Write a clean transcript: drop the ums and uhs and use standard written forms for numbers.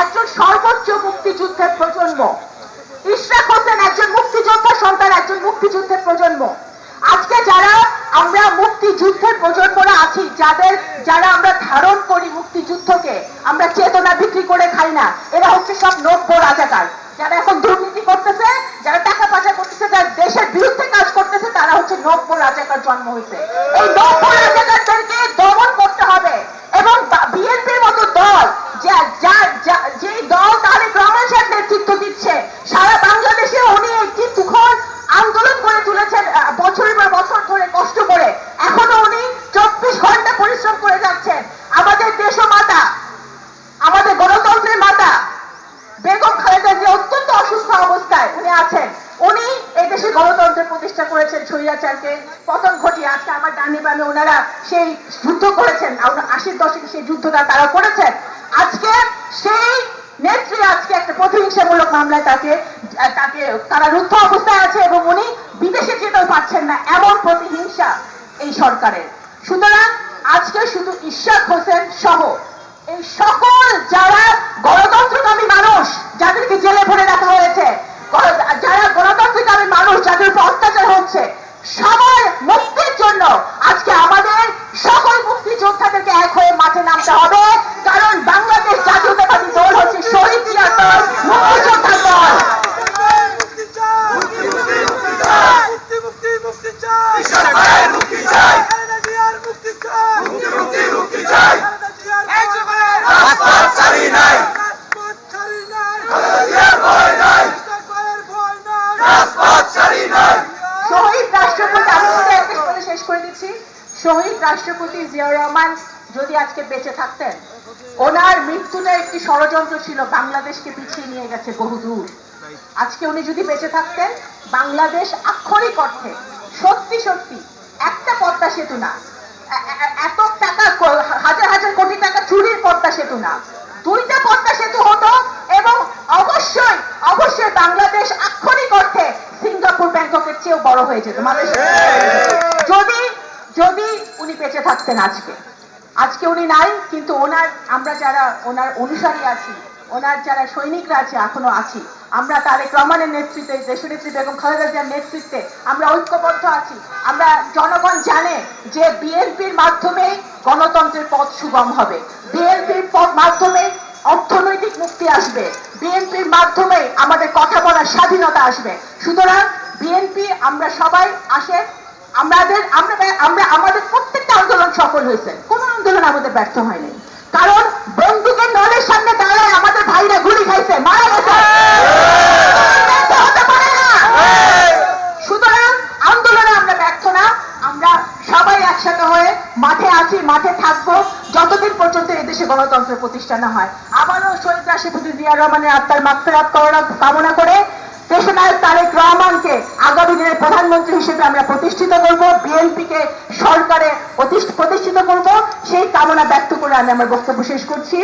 একজন সর্বোচ্চ মুক্তিযুদ্ধের প্রজন্ম। ইশরাক হোসেন একজন মুক্তিযোদ্ধা সন্তান, একজন মুক্তিযুদ্ধের প্রজন্ম। আজকে যারা আমরা মুক্তিযুদ্ধের প্রজন্মরা আছি, যারা আমরা ধারণ করি মুক্তিযুদ্ধকে, আমরা চেতনা বিক্রি করে খাই না, এরা হচ্ছে সব নব্য রাজাকার। যারা এখন দুর্নীতি করতেছে, যারা টাকা পয়সা করতেছে, যারা দেশের বিরুদ্ধে কাজ করতেছে, তারা হচ্ছে নব্য রাজাকার জন্ম হয়েছে। এই নব্য রাজাকারদেরকে দমন করতে হবে। এবং বিএনপির মতো দল, যে দল তারেক রহমান সাহেব নেতৃত্ব দিচ্ছে, সারা বাংলাদেশে উনি একটি তুখর আন্দোলন করে তুলেছেন, বছরের পর বছর ধরে কষ্ট করে। এখনো উনি 24 ঘন্টা পরিশ্রম করে যাচ্ছেন। আমাদের দেশমাতা, আমাদের গণতন্ত্রের মাতা বেগম খালেদা জিয়া অত্যন্ত অসুস্থ অবস্থায় উনি আছেন। উনি এই দেশে গণতন্ত্রের প্রতিষ্ঠা করেছেন, স্বৈরাচারকে পতন ঘটিয়ে। আজকে আমার ডানে বামে ওনারা সেই যুদ্ধ করেছেন, 80-র দশকে সেই যুদ্ধটা তারা করেছেন। আজকে সেই নেত্রী আজকে একটা প্রতিহিংসামূলক মামলায় তাকে কারারুদ্ধ অবস্থায় আছে এবং উনি বিদেশে যেতেও পারছেন না, এমন প্রতিহিংসা এই সরকারের। সুতরাং আজকে শুধু ইশরাক হোসেন সহ এই সকল যারা গণতন্ত্রকামী মানুষ, যাদেরকে জেলে ভরে রাখা হয়েছে, যারা গণতন্ত্রকামী মানুষ, যাদের উপর অত্যাচার হচ্ছে, সবার মুক্তির জন্য আজকে আমাদের সকল মুক্তিযোদ্ধাদেরকে এক হয়ে মাঠে নামতে হবে। কারণ বাংলাদেশ জাতীয়তাবাদী দল হচ্ছে শহীদ জিয়ার দল, মুক্তিযোদ্ধার দল। শহীদ রাষ্ট্রপতি জিয়াউর রহমান যদি আজকে বেঁচে থাকতেন, ওনার মৃত্যুটা একটি ষড়যন্ত্র ছিল, বাংলাদেশকে পিছিয়ে নিয়ে গেছে বহুদূর। আজকে উনি যদি বেঁচে থাকতেন, বাংলাদেশ আক্ষরিক অর্থে সত্যি সত্যি একটা পদ্মা সেতু না, এত টাকা, হাজার হাজার কোটি টাকা চুরির পদ্মা সেতু না, 2টা পদ্মা সেতু হতো। এবং অবশ্যই অবশ্যই বাংলাদেশ আক্ষরিক অর্থে সিঙ্গাপুর ব্যাংককের চেয়েও বড় হয়ে যেত যদি উনি বেঁচে থাকতেন। আজকে উনি নাই, কিন্তু আমরা যারা ওনার অনুসারী আছি, ওনার যারা সৈনিকরা আছে, এখনো আছি, আমরা তারেক রহমানের নেতৃত্বে, দেশনেত্রী বেগম খালেদা জিয়ার নেতৃত্বে আমরা ঐক্যবদ্ধ আছি। আমরা জনগণ জানে যে বিএনপির মাধ্যমে গণতন্ত্রের পথ সুগম হবে, বিএনপির মাধ্যমে অর্থনৈতিক মুক্তি আসবে, বিএনপির মাধ্যমে আমাদের কথা বলার স্বাধীনতা আসবে। সুতরাং বিএনপি, আমরা সবাই আসে, আমাদের প্রত্যেকটা আন্দোলন সফল হয়েছে, কোন আন্দোলন আমাদের ব্যর্থ হয়নি। কারণ বন্দুকের নলের সামনে দাঁড়ায় আমাদের ভাইরা গুলি খাইছে, মারা গেছে, হতে পারে না। সুতরাং আন্দোলনে আমরা ব্যর্থ না, আমরা সবাই একসাথে হয়ে মাঠে আছি, মাঠে থাকবো যতদিন পর্যন্ত এদেশে গণতন্ত্রের প্রতিষ্ঠা না হয়। আবারও শহীদ রাষ্ট্রপতি জিয়া রহমানের আত্মার মাগফিরাত কামনা করে দেশনায়ক তারেক রহমানকে আগামী দিনের প্রধানমন্ত্রী হিসেবে আমরা প্রতিষ্ঠিত করব, বিএনপিকে সরকারে প্রতিষ্ঠিত করব, সেই কামনা ব্যক্ত করে আমি আমার বক্তব্য শেষ করছি।